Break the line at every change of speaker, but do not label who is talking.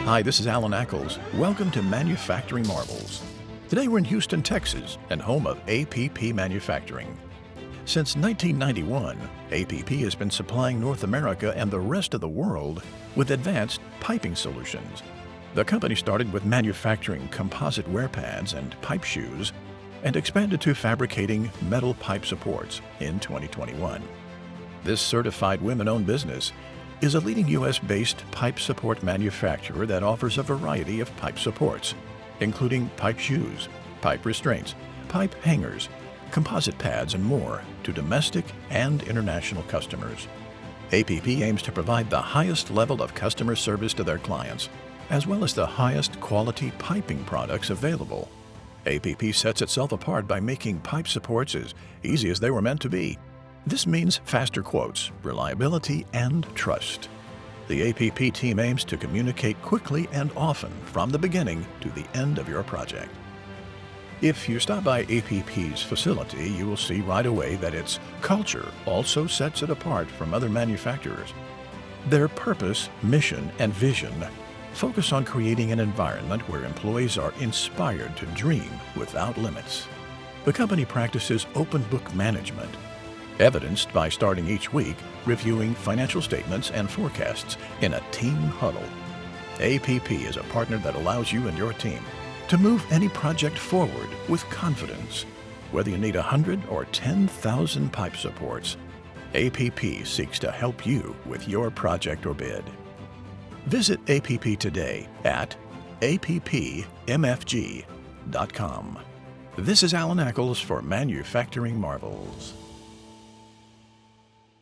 Hi, this is Alan Ackles. Welcome to Manufacturing Marvels. Today we're in Houston, Texas, and home of APP Manufacturing. Since 1991, APP has been supplying North America and the rest of the world with advanced piping solutions. The company started with manufacturing composite wear pads and pipe shoes and expanded to fabricating metal pipe supports in 2021. This certified women-owned business is a leading U.S.-based pipe support manufacturer that offers a variety of pipe supports, including pipe shoes, pipe restraints, pipe hangers, composite pads, and more to domestic and international customers. APP aims to provide the highest level of customer service to their clients, as well as the highest quality piping products available. APP sets itself apart by making pipe supports as easy as they were meant to be. This means faster quotes, reliability, and trust. The APP team aims to communicate quickly and often from the beginning to the end of your project. If you stop by APP's facility, you will see right away that its culture also sets it apart from other manufacturers. Their purpose, mission, and vision focus on creating an environment where employees are inspired to dream without limits. The company practices open book management, evidenced by starting each week reviewing financial statements and forecasts in a team huddle. APP is a partner that allows you and your team to move any project forward with confidence. Whether you need 100 or 10,000 pipe supports, APP seeks to help you with your project or bid. Visit APP today at appmfg.com. This is Alan Ackles for Manufacturing Marvels.